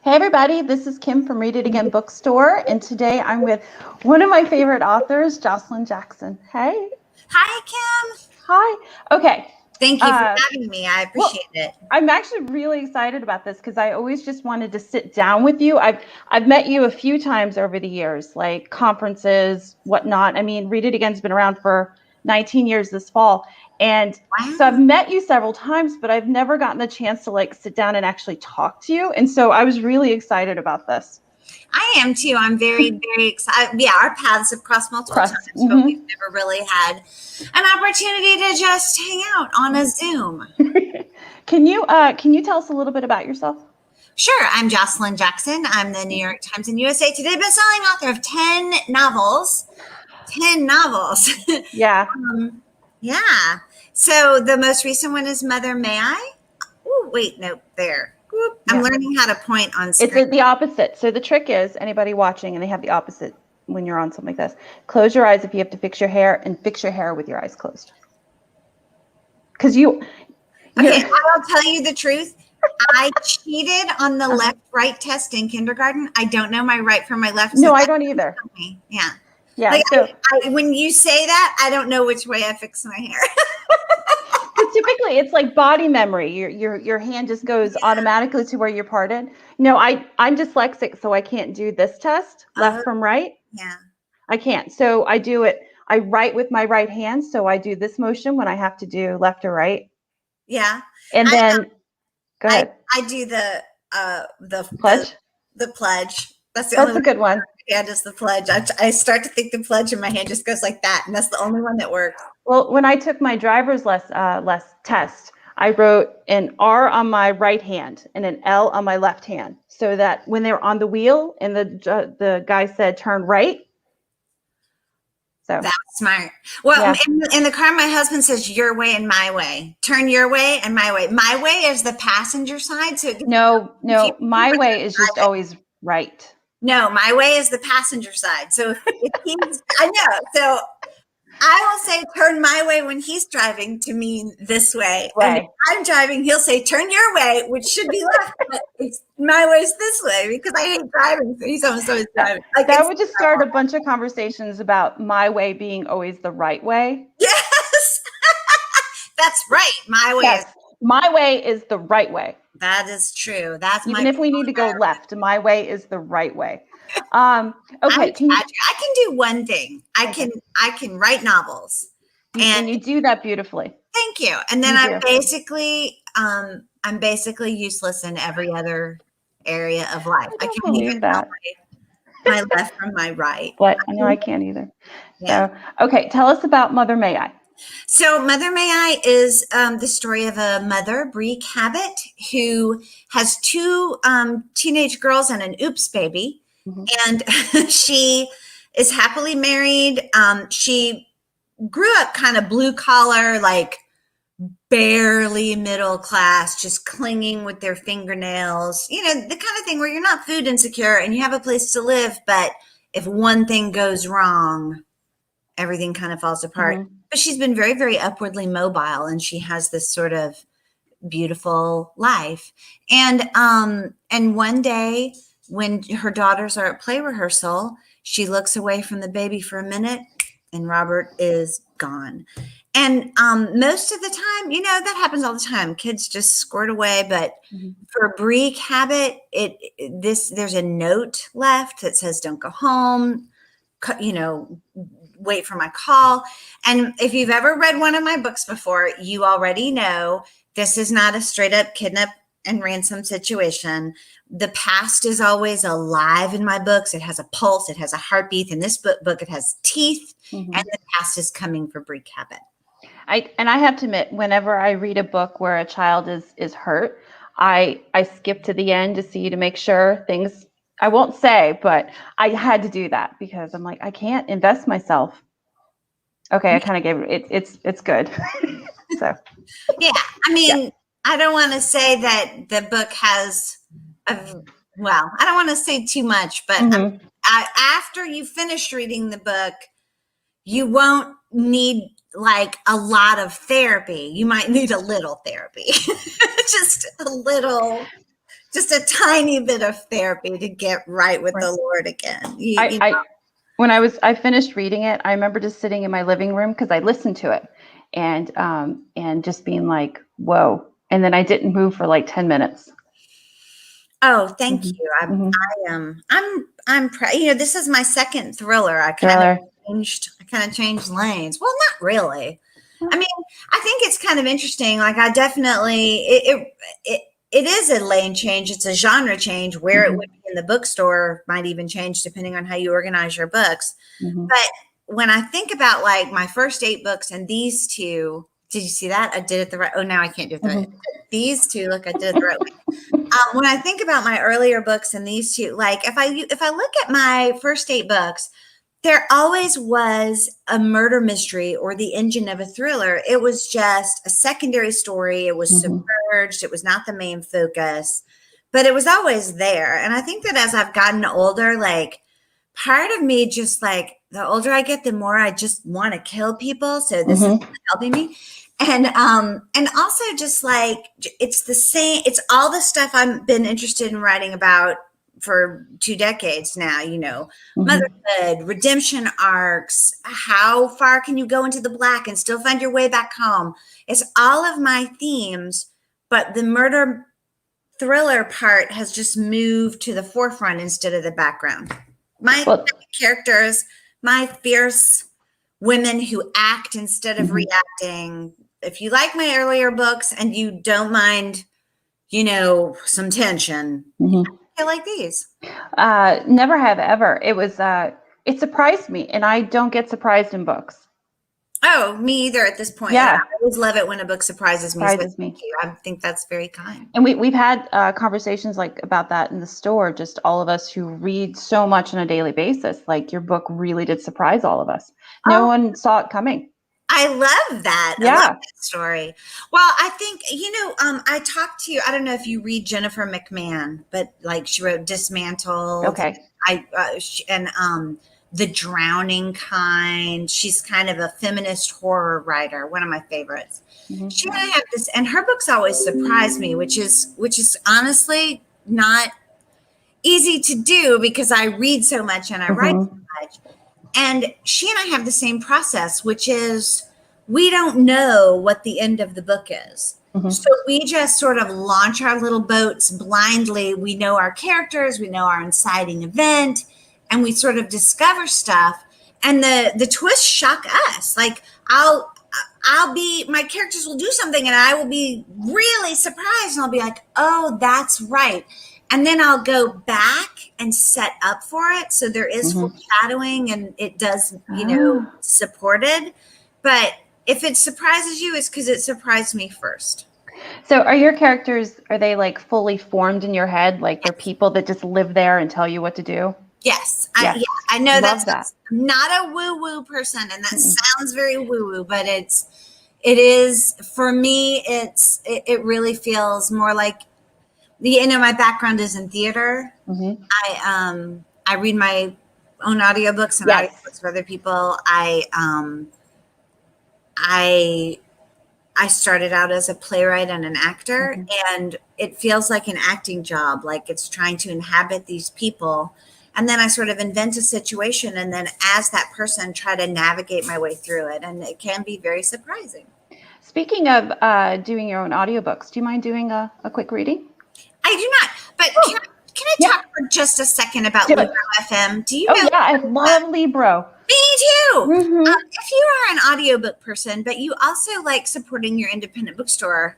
Hey everybody, this is Kim from It Again Bookstore, and today I'm with one of my favorite authors, Joshilyn Jackson. Hey. Hi, Kim. Hi. Okay. Thank you for having me. I appreciate it. I'm actually really excited about this because I always just wanted to sit down with you. I've met you a few times over the years, like conferences, whatnot. I mean, Read It Again's been around for 19 years this fall. And so I've met you several times, but I've never gotten the chance to like sit down and actually talk to you. And so I was really excited about this. I am too. I'm very, very excited. Yeah, our paths have crossed multiple times, but we've never really had an opportunity to just hang out on a Zoom. Can you tell us a little bit about yourself? Sure. I'm Joshilyn Jackson. I'm the New York Times and USA Today bestselling author of 10 novels. 10 novels. Yeah. Yeah. So the most recent one is Mother May I? Oh, wait, no, there. I'm learning how to point on screen. It's the opposite. So the trick is, anybody watching, and they have the opposite when you're on something like this, close your eyes if you have to fix your hair, and fix your hair with your eyes closed. Because okay, I'll tell you the truth. I cheated on the left-right test in kindergarten. I don't know my right from my left. No, I don't either. Yeah. Yeah. Like so when you say that, I don't know which way I fix my hair. Typically it's like body memory. Your hand just goes automatically to where you're parted. No, I'm dyslexic, so I can't do this test, left from right. Yeah. I can't. So I do it. I write with my right hand, so I do this motion when I have to do left or right. Yeah. And then go ahead. I do the pledge. The pledge. That's a good one. Hand is the pledge. I start to think the pledge and my hand just goes like that, and that's the only one that works. Well, when I took my driver's test, I wrote an R on my right hand and an L on my left hand, so that when they were on the wheel and the guy said turn right. So that's smart. Well, in the car, my husband says your way and my way. Turn your way and my way. My way is the passenger side. So no, my way is just always right. No, my way is the passenger side. So if he's, I know. So I will say turn my way when he's driving to mean this way. Right. And if I'm driving, he'll say turn your way, which should be left, but it's my way's this way because I hate driving. So he's almost always driving. Like that would just start a bunch of conversations about my way being always the right way. Yes. That's right. My way. Yes. My way is the right way. That is true. That's even if we need to go left, my way is the right way. Okay. I can do one thing. I can write novels, and you do that beautifully. Thank you. And then I'm basically useless in every other area of life. I can't even tell my left from my right. What? I know I can't either. Yeah. So, okay, tell us about Mother May I. So Mother May I is the story of a mother, Bree Cabot, who has two teenage girls and an oops baby. And she is happily married. She grew up kind of blue collar, like barely middle class, just clinging with their fingernails. You know, the kind of thing where you're not food insecure and you have a place to live, but if one thing goes wrong, everything kind of falls apart. But she's been very, very upwardly mobile, and she has this sort of beautiful life. And one day when her daughters are at play rehearsal, she looks away from the baby for a minute, and Robert is gone. And most of the time, you know, that happens all the time. Kids just squirt away. But for Bree Cabot, there's a note left that says, "Don't go home. You know, wait for my call." And if you've ever read one of my books before, you already know this is not a straight up kidnap and ransom situation. The past is always alive in my books. It has a pulse. It has a heartbeat. In this book, it has teeth, and the past is coming for Bree Cabot. I have to admit, whenever I read a book where a child is hurt, I skip to the end to make sure things. I won't say, but I had to do that because I'm like, I can't invest myself. Okay, I kind of gave it. It's good. So yeah, I mean, I don't want to say that the book has. I don't want to say too much, but after you finish reading the book, you won't need like a lot of therapy. You might need a little therapy, just a little. just a tiny bit of therapy to get right with the Lord again. When I finished reading it, I remember just sitting in my living room because I listened to it, and just being like, whoa. And then I didn't move for like 10 minutes. Oh, thank Mhm. you. Mhm. I'm proud. This is my second thriller. I kind of changed lanes. Well, not really. I mean, I think it's kind of interesting. Like, I definitely it is a lane change. It's a genre change. Where it would be in the bookstore might even change depending on how you organize your books. But when I think about like my first 8 books and these two, did you see that? I did it the right. Oh, now I can't do it the right. These two, look, I did it the right way. When I think about my earlier books and these two, like if I look at my first 8 books, there always was a murder mystery or the engine of a thriller. It was just a secondary story. It was submerged. It was not the main focus, but it was always there. And I think that as I've gotten older, like part of me just like the older I get, the more I just want to kill people. So this is helping me. And also just like, it's the same, it's all the stuff I've been interested in writing about for 2 decades now, motherhood, redemption arcs, how far can you go into the black and still find your way back home? It's all of my themes, but the murder thriller part has just moved to the forefront instead of the background. My characters, my fierce women who act instead of reacting. If you like my earlier books and you don't mind, some tension, I like these. Never have ever. It surprised me, and I don't get surprised in books. Oh, me either at this point. Yeah. I always love it when a book surprises me. Surprises me. I think that's very kind. And we've had conversations like about that in the store, just all of us who read so much on a daily basis. Like, your book really did surprise all of us. No one saw it coming. I love that. Yeah. I love that story. Well, I think, I talked to you, I don't know if you read Jennifer McMahon, but like she wrote Dismantled. Okay. The Drowning Kind. She's kind of a feminist horror writer, one of my favorites. She and I have this, and her books always surprise me, which is honestly not easy to do because I read so much and I write so much. And she and I have the same process, which is we don't know what the end of the book is. So we just sort of launch our little boats blindly. We know our characters, we know our inciting event, and we sort of discover stuff. And the twists shock us. Like my characters will do something and I will be really surprised and I'll be like, oh, that's right. And then I'll go back and set up for it. So there is foreshadowing and it does, support it. But if it surprises you, it's because it surprised me first. So are your characters, are they like fully formed in your head? Like they're people that just live there and tell you what to do? Yes. I know that. I'm not a woo-woo person and that sounds very woo-woo, but it is for me, it really feels more like my background is in theater. I read my own audiobooks and audiobooks for other people. I started out as a playwright and an actor, and it feels like an acting job, like it's trying to inhabit these people. And then I sort of invent a situation, and then as that person, try to navigate my way through it. And it can be very surprising. Speaking of doing your own audiobooks, do you mind doing a quick reading? I do not, but can I talk for just a second about Libro FM? Do you know? Yeah, I love Libro. Me too. If you are an audiobook person, but you also like supporting your independent bookstore,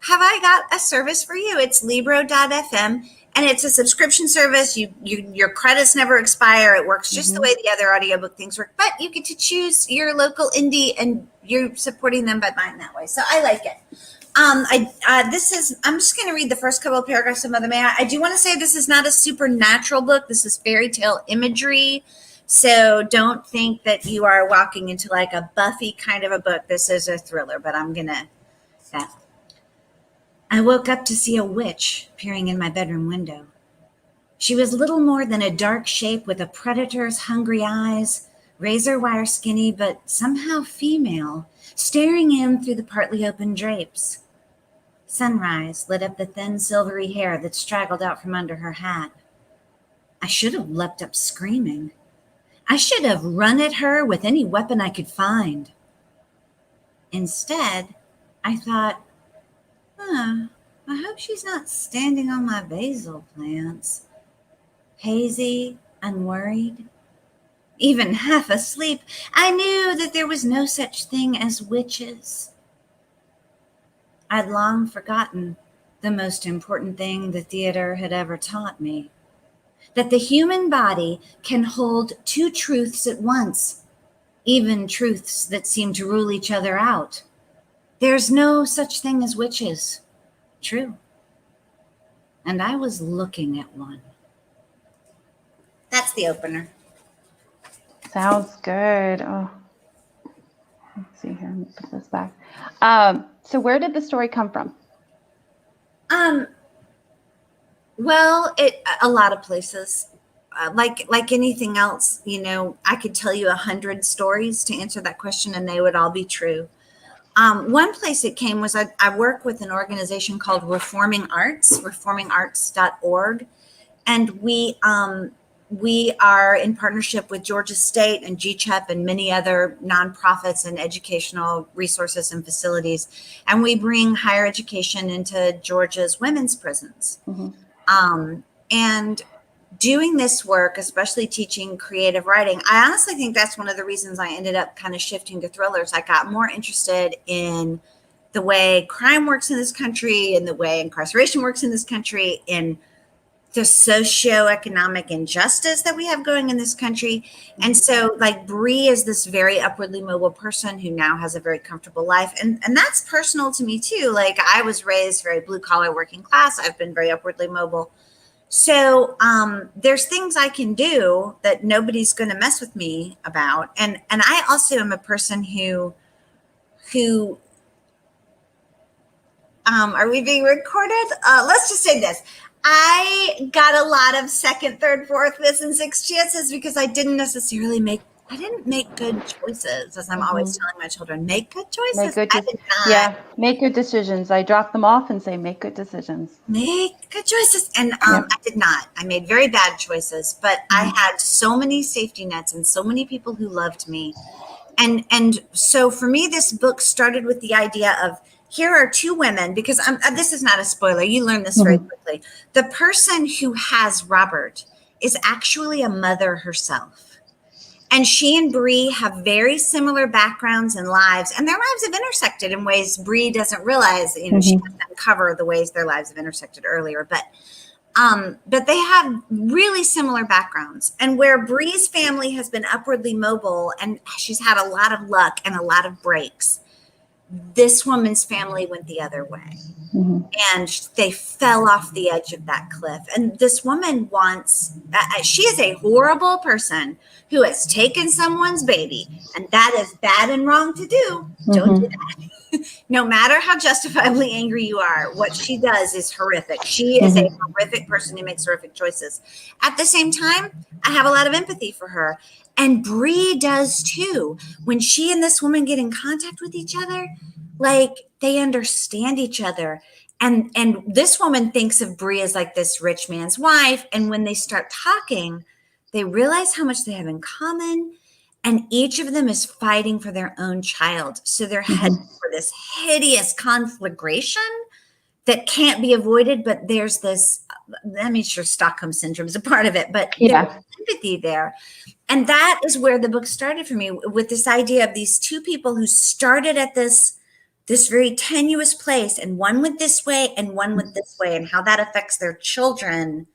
have I got a service for you? It's Libro.fm, and it's a subscription service. Your credits never expire. It works just the way the other audiobook things work, but you get to choose your local indie, and you're supporting them by buying that way. So I like it. I'm just going to read the first couple of paragraphs of Mother May I do want to say this is not a supernatural book. This is fairy tale imagery. So don't think that you are walking into like a Buffy kind of a book. This is a thriller, but I woke up to see a witch peering in my bedroom window. She was little more than a dark shape with a predator's hungry eyes, razor wire skinny, but somehow female, staring in through the partly open drapes. Sunrise lit up the thin silvery hair that straggled out from under her hat. I should have leapt up screaming. I should have run at her with any weapon I could find. Instead, I thought, I hope she's not standing on my basil plants. Hazy, unworried, even half asleep, I knew that there was no such thing as witches. I'd long forgotten the most important thing the theater had ever taught me, that the human body can hold two truths at once, even truths that seem to rule each other out. There's no such thing as witches. True. And I was looking at one. That's the opener. Sounds good. Oh, let's see here. Let me put this back. So where did the story come from? Well, a lot of places. Like anything else, I could tell you 100 stories to answer that question, and they would all be true. One place it came was I work with an organization called Reforming Arts, reformingarts.org, and we are in partnership with Georgia State and GCHEP and many other nonprofits and educational resources and facilities, and we bring higher education into Georgia's women's prisons. Mm-hmm. And doing this work, especially teaching creative writing, I honestly think that's one of the reasons I ended up kind of shifting to thrillers. I got more interested in the way crime works in this country, and the way incarceration works in this country, in the socioeconomic injustice that we have going in this country. And so, like, Bree is this very upwardly mobile person who now has a very comfortable life. And that's personal to me too. Like, I was raised very blue collar working class. I've been very upwardly mobile. So there's things I can do that nobody's going to mess with me about. And I also am a person who are we being recorded? Let's just say this. I got a lot of second, third, fourth, fifth, and sixth chances because I didn't make good choices, as I'm always telling my children, make good choices. Make good decisions. I drop them off and say, make good decisions. Make good choices. And I did not. I made very bad choices, but I had so many safety nets and so many people who loved me. And so for me, this book started with the idea of, here are two women, because this is not a spoiler. You learn this very quickly. The person who has Robert is actually a mother herself. And she and Bree have very similar backgrounds and lives, and their lives have intersected in ways Bree doesn't realize. She doesn't uncover the ways their lives have intersected earlier, but they have really similar backgrounds. And where Bree's family has been upwardly mobile and she's had a lot of luck and a lot of breaks, this woman's family went the other way. And they fell off the edge of that cliff. And this woman she is a horrible person who has taken someone's baby. And that is bad and wrong to do. Don't do that. No matter how justifiably angry you are, what she does is horrific. She is a horrific person who makes horrific choices. At the same time, I have a lot of empathy for her. And Bree does too. When she and this woman get in contact with each other, like, they understand each other. And this woman thinks of Bree as like this rich man's wife. And when they start talking, they realize how much they have in common. And each of them is fighting for their own child. So they're heading for this hideous conflagration that can't be avoided. But there's this, sure, Stockholm syndrome is a part of it, but there's empathy there. And that is where the book started for me, with this idea of these two people who started at this very tenuous place, and one went this way and one went this way, and how that affects their children,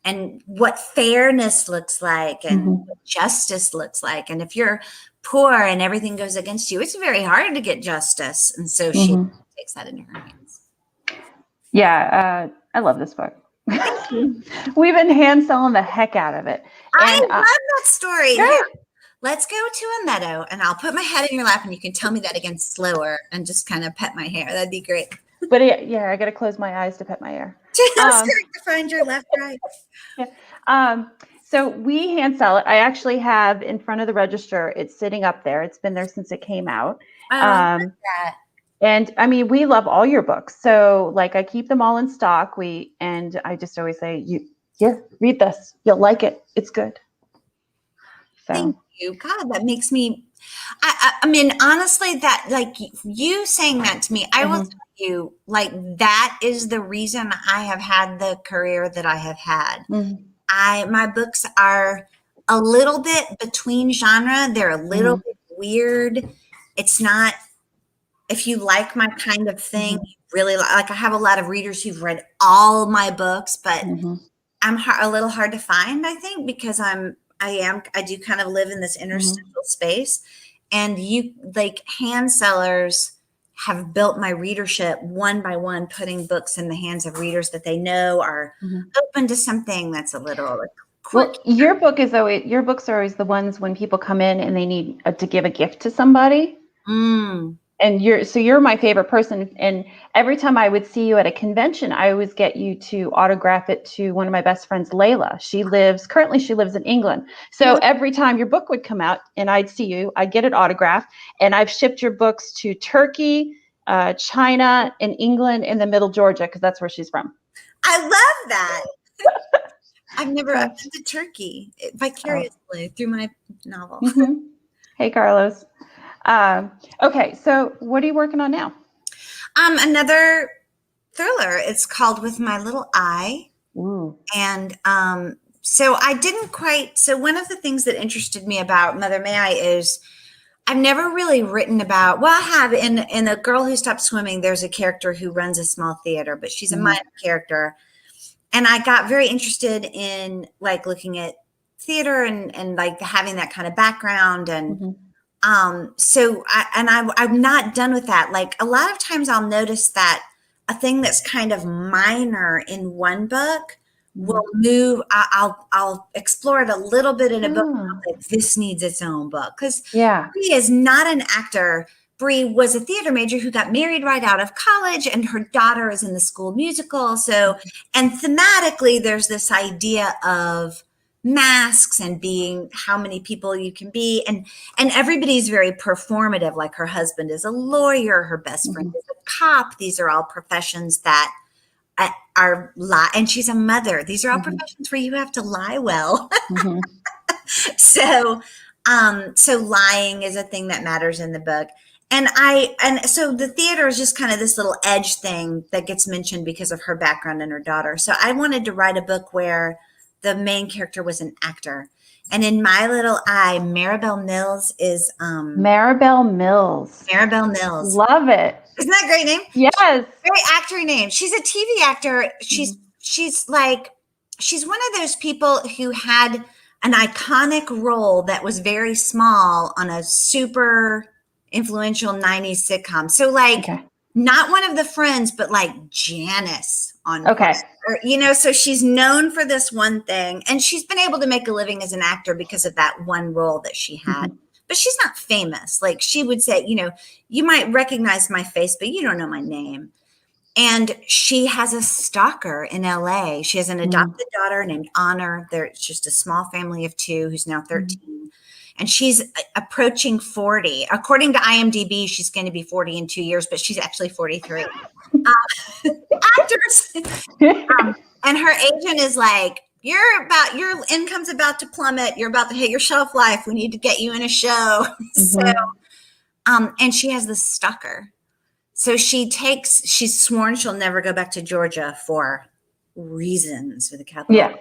and what fairness looks like, and what justice looks like. And if you're poor and everything goes against you, it's very hard to get justice. And so she takes that into her hands. Yeah, I love this book. We've been hand-selling the heck out of it. I love that story. Sure. Let's go to a meadow, and I'll put my head in your lap, and you can tell me that again slower and just kind of pet my hair. That'd be great. But I got to close my eyes to pet my hair. Just to find your left, right. Yeah. So we hand sell it. I actually have in front of the register. It's sitting up there. It's been there since it came out. I love that. And I mean, we love all your books. So like I keep them all in stock. And I just always say, here, read this. You'll like it. It's good. So Thank you. God, that makes me, I mean, honestly, that like you saying that to me, I will tell you, like, that is the reason I have had the career that I have had. My books are a little bit between genre. They're a little bit weird. It's not, if you like my kind of thing, you really like, I have a lot of readers who've read all my books, but I'm a little hard to find, I think, because I do kind of live in this interstitial space, and you like hand sellers have built my readership one by one, putting books in the hands of readers that they know are open to something that's a little well, your books are always the ones when people come in and they need to give a gift to somebody. And you're my favorite person. And every time I would see you at a convention, I always get you to autograph it to one of my best friends, Layla. Currently she lives in England. So every time your book would come out and I'd see you, I'd get it autographed. And I've shipped your books to Turkey, China, and England, and the middle Georgia, because that's where she's from. I love that. I've never been to Turkey vicariously through my novel. Hey, Carlos. Okay, so what are you working on now? Another thriller. It's called With My Little Eye. And so one of the things that interested me about Mother May I is I've never really written about, well, I have in A Girl Who Stopped Swimming, there's a character who runs a small theater, but she's a minor character. And I got very interested in like looking at theater and like having that kind of background. And I'm not done with that. Like a lot of times I'll notice that a thing that's kind of minor in one book will move. I'll explore it a little bit in a book. Like, this needs its own book. Because Bree is not an actor. Bree was a theater major who got married right out of college, and her daughter is in the school musical. So, and thematically, there's this idea of masks and being how many people you can be, and everybody's very performative. Like her husband is a lawyer, her best friend is a cop. These are all professions that are lie, and she's a mother. These are all professions where you have to lie well. So lying is a thing that matters in the book. And so the theater is just kind of this little edge thing that gets mentioned because of her background and her daughter. So I wanted to write a book where the main character was an actor. And in My Little Eye, Maribel Mills is Maribel Mills. Maribel Mills. Love it. Isn't that a great name? Yes. Very actory name. She's a TV actor. She's one of those people who had an iconic role that was very small on a super influential 90s sitcom. So not one of the Friends, but like Janice on so she's known for this one thing, and she's been able to make a living as an actor because of that one role that she had. But she's not famous. Like she would say, you might recognize my face, but you don't know my name. And she has a stalker in LA. She has an adopted daughter named Honor. It's just a small family of two who's now 13. And she's approaching 40. According to IMDb, she's going to be 40 in 2 years, but she's actually 43. Actors. And her agent is like, your income's about to plummet. You're about to hit your shelf life. We need to get you in a show. So, and she has this stalker. So she's sworn she'll never go back to Georgia for reasons for the capital. Yeah.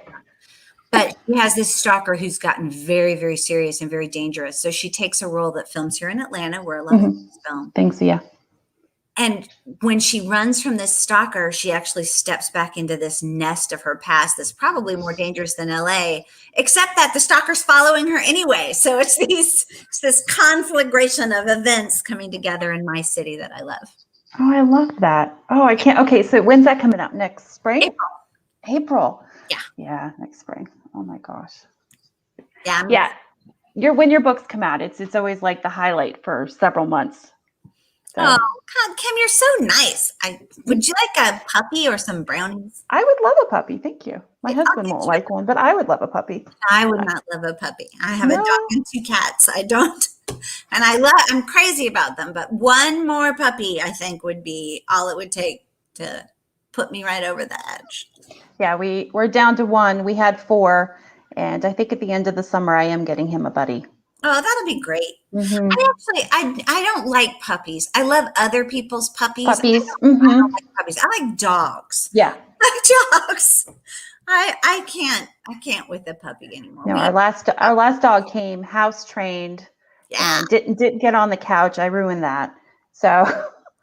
But she has this stalker who's gotten very, very serious and very dangerous. So she takes a role that films here in Atlanta, where a lot of things film. Thanks, yeah. And when she runs from this stalker, she actually steps back into this nest of her past that's probably more dangerous than LA, except that the stalker's following her anyway. So it's this conflagration of events coming together in my city that I love. Oh, I love that. Oh, I can't. Okay, so when's that coming out? Next spring? April. Yeah. Yeah, next spring. Oh my gosh. Yeah. When your books come out, it's always like the highlight for several months. So. Oh, God, Kim, you're so nice. Would you like a puppy or some brownies? I would love a puppy. Thank you. My husband won't like one, but I would love a puppy. I would not love a puppy. I have a dog and 2 cats. I don't. And I'm crazy about them, but one more puppy, I think, would be all it would take to put me right over the edge. Yeah, we're down to one. We had 4, and I think at the end of the summer, I am getting him a buddy. Oh, that'll be great. Mm-hmm. I don't like puppies. I love other people's puppies. Puppies. I don't like puppies. I like dogs. Yeah. I like dogs. I can't with a puppy anymore. No, our last dog came house trained. Yeah. And didn't get on the couch. I ruined that. So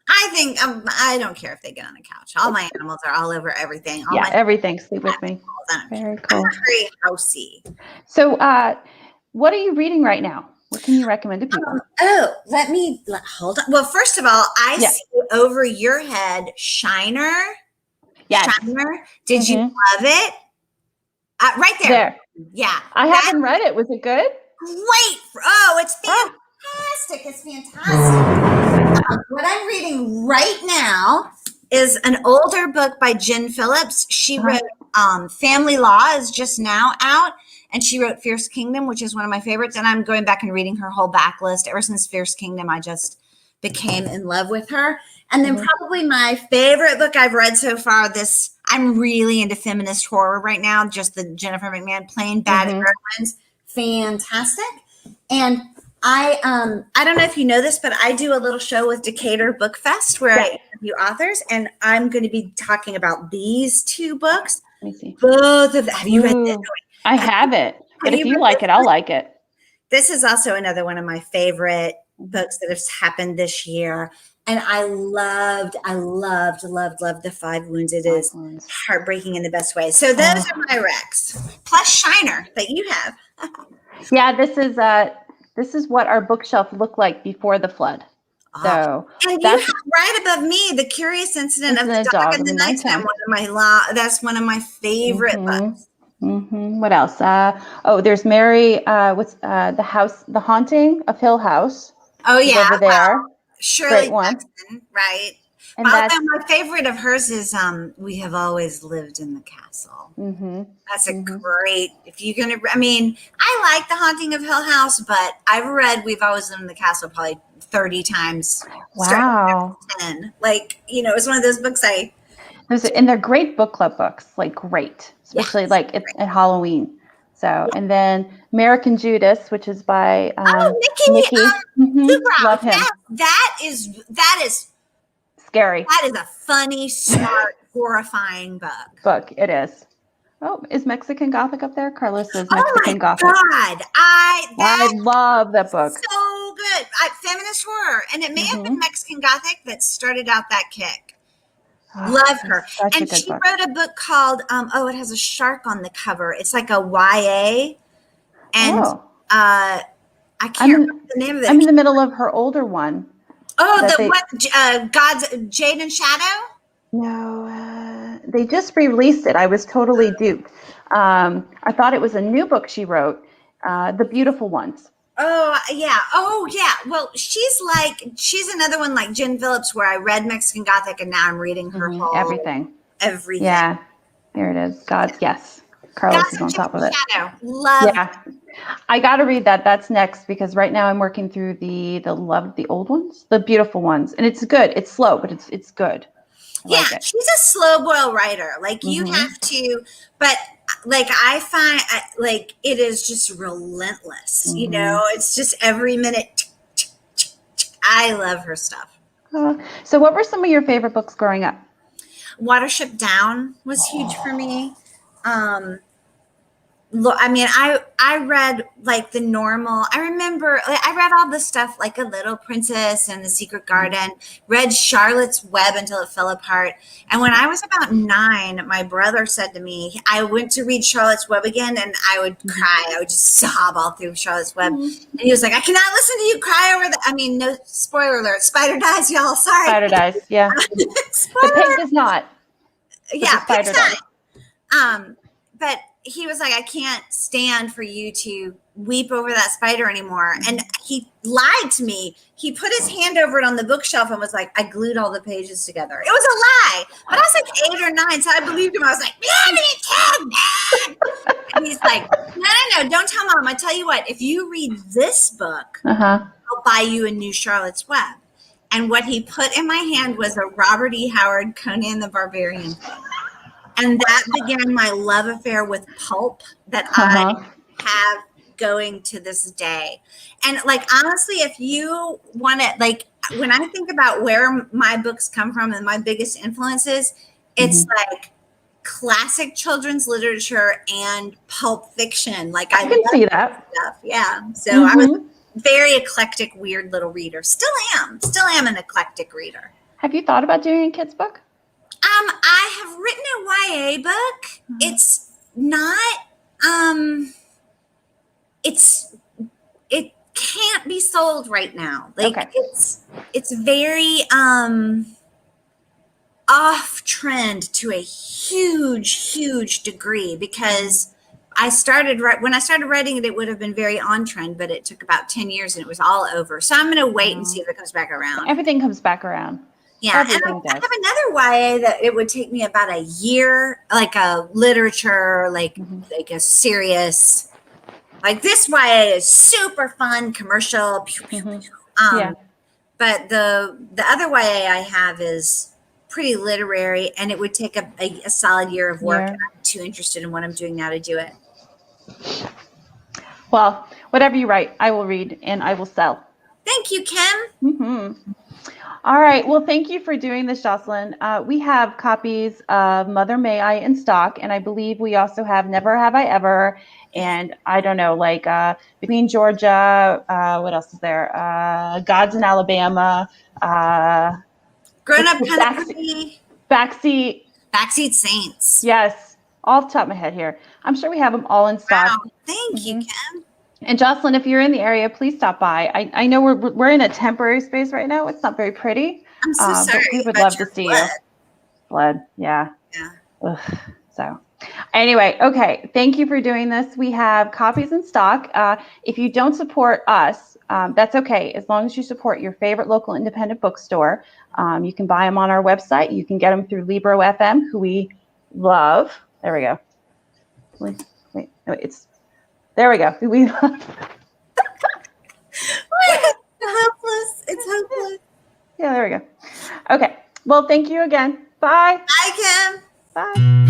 I think I don't care if they get on the couch. All my animals are all over everything. All everything. Sleep with me. Very cool. I'm very housey. So, what are you reading right now? What can you recommend to people? Hold on. Well, first of all, I see over your head, Shiner. Yes. Shiner. Did you love it? Right there. Yeah. I haven't read it. Was it good? Great. Oh, it's fantastic. It's fantastic. What I'm reading right now is an older book by Jen Phillips. She wrote Family Law is just now out, and she wrote Fierce Kingdom, which is one of my favorites. And I'm going back and reading her whole backlist. Ever since Fierce Kingdom, I just became in love with her. And then probably my favorite book I've read so far, I'm really into feminist horror right now, just the Jennifer McMahon Plain Bad Heroines. Fantastic. And I don't know if you know this, but I do a little show with Decatur Book Fest where I interview authors, and I'm going to be talking about these 2 books. Let me see. Both of them. Have you read it? I haven't. But if you like it, I'll like it. This is also another one of my favorite books that has happened this year. And I loved The 5 Wounds. It is heartbreaking in the best way. So those are my recs. Plus Shiner that you have. Yeah, this is what our bookshelf looked like before the flood. So and you have right above me The Curious Incident of the Dog in the Nighttime. That's one of my favorite books. What else? There's Mary. What's The Haunting of Hill House? Oh yeah, over there. Shirley Jackson, right? And my favorite of hers is We Have Always Lived in the Castle. That's a great, if you're going to, I like The Haunting of Hill House, but I've read We've Always Lived in the Castle probably 30 times. Wow. 10. It's one of those books and they're great book club books, great, especially at Halloween. So, and then American Judas, which is by Nikki. Love him. That is scary. That is a funny, smart, horrifying book. It is. Oh, is Mexican Gothic up there? Carlos says Mexican Gothic. Oh my God. I love that book. So good. Feminist horror. And it may have been Mexican Gothic that started out that kick. Love her. And she wrote a book called, it has a shark on the cover. It's like a YA. And I can't remember the name of it. I'm in the middle of her older one. God's Jade and Shadow? No, they just released it. I was totally duped. I thought it was a new book she wrote, The Beautiful Ones. Oh, yeah. Well, she's another one like Jen Phillips where I read Mexican Gothic and now I'm reading her whole everything. Yeah. There it is. God, yes. Carlos is on top of it. Love. Yeah. I got to read that. That's next because right now I'm working through the old ones, the beautiful ones. And it's good. It's slow, but it's good. I like she's a slow boil writer. You have to, but I find it is just relentless. It's just every minute. I love her stuff. So what were some of your favorite books growing up? Watership Down was huge for me. I read the normal. I remember I read all the stuff like A Little Princess and The Secret Garden, read Charlotte's Web until it fell apart. And when I was about 9, my brother said to me, I went to read Charlotte's Web again and I would cry. I would just sob all through Charlotte's Web. And he was like, I cannot listen to you cry over that. No spoiler alert. Spider dies, y'all. Sorry. Spider dies. Yeah. The pig does not. Yeah. Pig's not. But he was like, I can't stand for you to weep over that spider anymore. And he lied to me. He put his hand over it on the bookshelf and was like, I glued all the pages together. It was a lie. But I was like 8 or 9, so I believed him. I was like, he's like, no, don't tell Mom. I tell you what, if you read this book, Uh-huh. I'll buy you a new Charlotte's Web. And what he put in my hand was a Robert E. Howard Conan the Barbarian book. And that began my love affair with pulp that I have going to this day. And like, honestly, if you want to, like, when I think about where my books come from and my biggest influences, it's like classic children's literature and pulp fiction. Like, I can love see that stuff. Yeah. So I was a very eclectic, weird little reader. Still am an eclectic reader. Have you thought about doing a kid's book? I have written a YA book. It's not, it can't be sold right now. Like it's very, off trend to a huge degree, because when I started writing it, it would have been very on trend, but it took about 10 years and it was all over. So I'm going to wait and see if it comes back around. Everything comes back around. Yeah, and I have another YA that it would take me about a year, like a literature, like a serious, like this YA is super fun, commercial. But the other YA I have is pretty literary, and it would take a solid year of work. And I'm too interested in what I'm doing now to do it. Well, whatever you write, I will read and I will sell. Thank you, Kim. All right. Well, thank you for doing this, Joshilyn. We have copies of Mother May I in stock, and I believe we also have Never Have I Ever, and I don't know, like Between Georgia, what else is there? Gods in Alabama. Grown Up Country. Backseat Saints. Yes. Off the top of my head here. I'm sure we have them all in stock. Wow. Thank you, Kim. And Joshilyn, if you're in the area, please stop by. I know we're in a temporary space right now. It's not very pretty. I'm so sorry. But we would love to see you. Blood, yeah. Ugh. So anyway, okay. Thank you for doing this. We have copies in stock. If you don't support us, that's okay. As long as you support your favorite local independent bookstore, you can buy them on our website. You can get them through Libro FM, who we love. There we go. Wait, no, there we go. We hopeless. It's hopeless. Yeah, there we go. Okay. Well, thank you again. Bye. Bye, Kim. Bye.